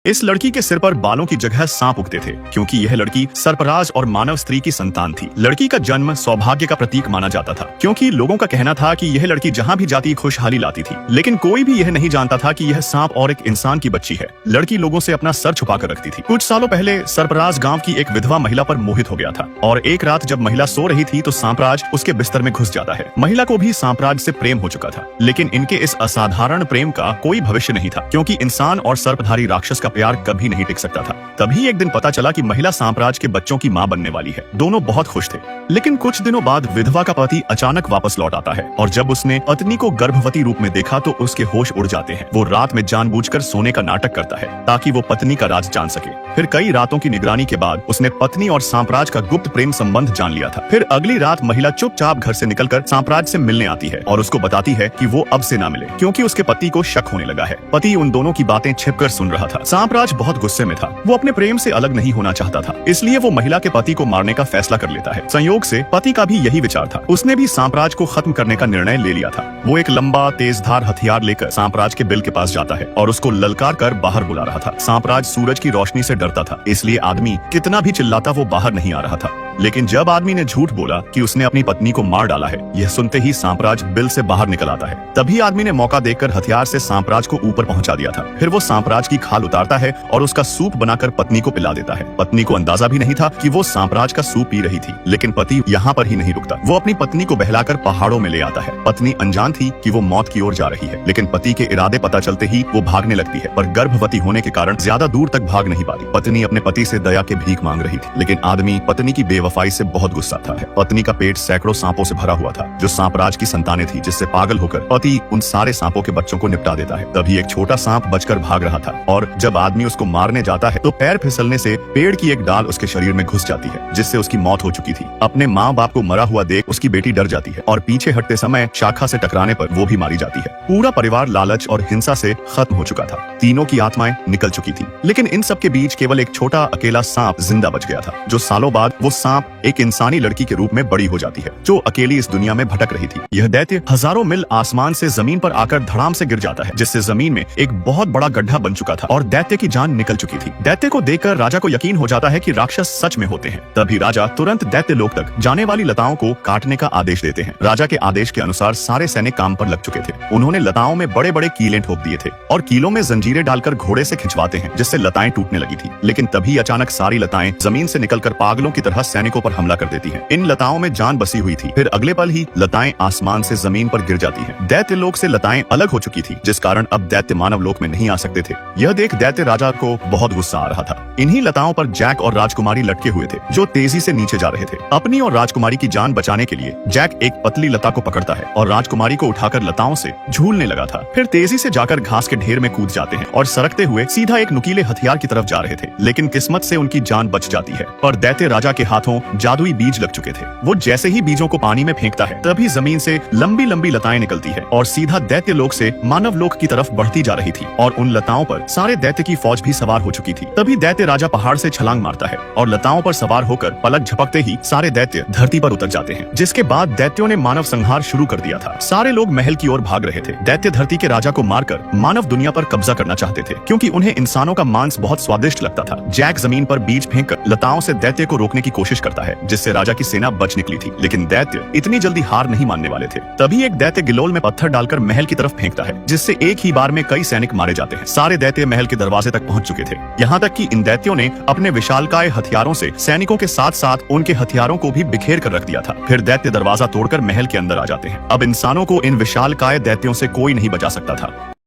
इस लड़की के सिर पर बालों की जगह सांप उगते थे क्योंकि यह लड़की सर्पराज और मानव स्त्री की संतान थी। लड़की का जन्म सौभाग्य का प्रतीक माना जाता था क्योंकि लोगों का कहना था कि यह लड़की जहां भी जाती खुशहाली लाती थी। लेकिन कोई भी यह नहीं जानता था कि यह सांप और एक इंसान की बच्ची है। लड़की लोगों से अपना सर छुपा कर रखती थी। कुछ सालों पहले सर्पराज गाँव की एक विधवा महिला पर मोहित हो गया था और एक रात जब महिला सो रही थी तो सांपराज उसके बिस्तर में घुस जाता है। महिला को भी सांपराज से प्रेम हो चुका था, लेकिन इनके इस असाधारण प्रेम का कोई भविष्य नहीं था क्योंकि इंसान और सर्पधारी राक्षस का प्यार कभी नहीं सकता था। तभी एक दिन पता चला कि महिला सांपराज के बच्चों की मां बनने वाली है। दोनों बहुत खुश थे, लेकिन कुछ दिनों बाद विधवा का पति अचानक वापस लौट आता है और जब उसने पत्नी को गर्भवती रूप में देखा तो उसके होश उड़ जाते हैं। वो रात में जानबूझकर सोने का नाटक करता है ताकि वो पत्नी का राज जान सके। फिर कई रातों की निगरानी के बाद उसने पत्नी और सांपराज का गुप्त प्रेम संबंध जान लिया था। फिर अगली रात महिला चुपचाप घर से निकलकर सांपराज से मिलने आती है और उसको बताती है कि वो अब से ना मिले क्योंकि उसके पति को शक होने लगा है। पति उन दोनों की बातें छिपकर सुन रहा था। सांपराज बहुत गुस्से में था। वो अपने प्रेम से अलग नहीं होना चाहता था, इसलिए वो महिला के पति को मारने का फैसला कर लेता है। संयोग से पति का भी यही विचार था। उसने भी सांपराज को खत्म करने का निर्णय ले लिया था। वो एक लंबा तेजधार हथियार लेकर सांपराज के बिल के पास जाता है और उसको ललकार कर बाहर बुला रहा था। सांपराज सूरज की रोशनी से डरता था, इसलिए आदमी कितना भी चिल्लाता वो बाहर नहीं आ रहा था। लेकिन जब आदमी ने झूठ बोला कि उसने अपनी पत्नी को मार डाला है, यह सुनते ही सांपराज बिल से बाहर निकल आता है। तभी आदमी ने मौका देखकर हथियार से सांपराज को ऊपर पहुंचा दिया था। फिर वो सांपराज की खाल उतारता है और उसका सूप बनाकर पत्नी को पिला देता है। पत्नी को अंदाजा भी नहीं था कि वो सांपराज का सूप पी रही थी। लेकिन पति यहाँ पर ही नहीं रुकता। वो अपनी पत्नी को बहलाकर पहाड़ों में ले आता है। पत्नी अनजान थी कि वो मौत की ओर जा रही है, लेकिन पति के इरादे पता चलते ही वो भागने लगती है, पर गर्भवती होने के कारण ज्यादा दूर तक भाग नहीं पाती। पत्नी अपने पति से दया के भीख मांग रही थी, लेकिन आदमी पत्नी की बेवफाई से बहुत गुस्सा था। पत्नी का पेट सैकड़ों सांपों से भरा हुआ था जो सांपराज की संतानें थी, जिससे पागल होकर पति उन सारे सांपों के बच्चों को निपटा देता है। तभी एक छोटा सांप बचकर भाग रहा था और जब आदमी उसको मारने जाता है तो पैर फिसलने से पेड़ की एक डाल उसके शरीर में घुस जाती है, जिससे उसकी मौत हो चुकी थी। अपने माँ बाप को मरा हुआ देख उसकी बेटी डर जाती है और पीछे हटते समय शाखा से टकराने पर वो भी मारी जाती है। पूरा परिवार लालच और हिंसा से खत्म हो चुका था। तीनों की आत्माएं निकल चुकी थी, लेकिन इन सब के बीच केवल एक छोटा अकेला सांप जिंदा बच गया था। जो सालों बाद वो सांप एक इंसानी लड़की के रूप में बड़ी हो जाती है जो अकेली इस दुनिया में भटक रही थी। यह दैत्य हजारों मील आसमान से जमीन पर आकर धड़ाम से गिर जाता है, जिससे जमीन में एक बहुत बड़ा गड्ढा बन चुका था और दैत्य की जान निकल चुकी थी। दैत्य को देखकर राजा को यकीन हो जाता है कि राक्षस सच में होते हैं। तभी राजा तुरंत दैत्य लोक तक जाने वाली लताओं को काटने का आदेश देते हैं। राजा के आदेश के अनुसार सारे सैनिक काम पर लग चुके थे। उन्होंने लताओं में बड़े बड़े कीले ठोक दिए थे और कीलों में जंजीरें डालकर घोड़े से खिंचवाते हैं, जिससे लताएं टूटने लगी थी। लेकिन तभी अचानक सारी लताएं जमीन से निकलकर पागलों की तरह सैनिकों पर हमला कर देती हैं। इन लताओं में जान बसी हुई थी। फिर अगले पल ही लताएं आसमान से जमीन पर गिर जाती हैं। दैत्य लोक से लताएं अलग हो चुकी थी, जिस कारण अब दैत्य मानव लोक में नहीं आ सकते थे। यह देख दैत्य राजा को बहुत गुस्सा आ रहा था। इन्हीं लताओं पर जैक और राजकुमारी लटके हुए थे जो तेजी से नीचे जा रहे थे। अपनी और राजकुमारी की जान बचाने के लिए जैक एक पतली लता को पकड़ता है और राजकुमारी को उठाकर लताओं से झूलने लगा था। फिर तेजी से जाकर घास के ढेर में कूद जाते हैं और सरकते हुए सीधा एक नुकीले हथियार की तरफ जा रहे थे। लेकिन किस्मत से उनकी जान बच जाती है और दैत्य राजा के हाथों जादुई बीज लग चुके थे। वो जैसे ही बीजों को पानी में फेंकता है तभी जमीन से लंबी लंबी लताएं निकलती है और सीधा दैत्य लोक से मानव लोक की तरफ बढ़ती जा रही थी और उन लताओं पर सारे दैत्य की फौज भी सवार हो चुकी थी। तभी दैत्य राजा पहाड़ से छलांग मारता है और लताओं पर सवार होकर पलक झपकते ही सारे दैत्य धरती पर उतर जाते हैं। जिसके बाद दैत्यों ने मानव संहार शुरू कर दिया था। सारे लोग महल की ओर भाग रहे थे। दैत्य धरती के राजा को मारकर मानव दुनिया पर कब्जा करना चाहते थे क्योंकि उन्हें इंसानों का मांस बहुत स्वादिष्ट लगता था। जैक जमीन पर बीज फेंककर लताओं से दैत्य को रोकने की कोशिश करता है, जिससे राजा की सेना बच निकली थी। लेकिन दैत्य इतनी जल्दी हार नहीं मानने वाले थे। तभी एक दैत्य गिलोल में पत्थर डालकर महल की तरफ फेंकता है, जिससे एक ही बार में कई सैनिक मारे जाते हैं। सारे दैत्य महल के दरवाजे तक पहुंच चुके थे, यहाँ तक कि इन दैत्यों ने अपने विशालकाय हथियारों से सैनिकों के साथ साथ उनके हथियारों को भी बिखेर कर रख दिया था। फिर दैत्य दरवाजा तोड़कर महल के अंदर आ जाते हैं। अब इंसानों को इन विशालकाय दैत्यों से कोई नहीं बचा सकता था।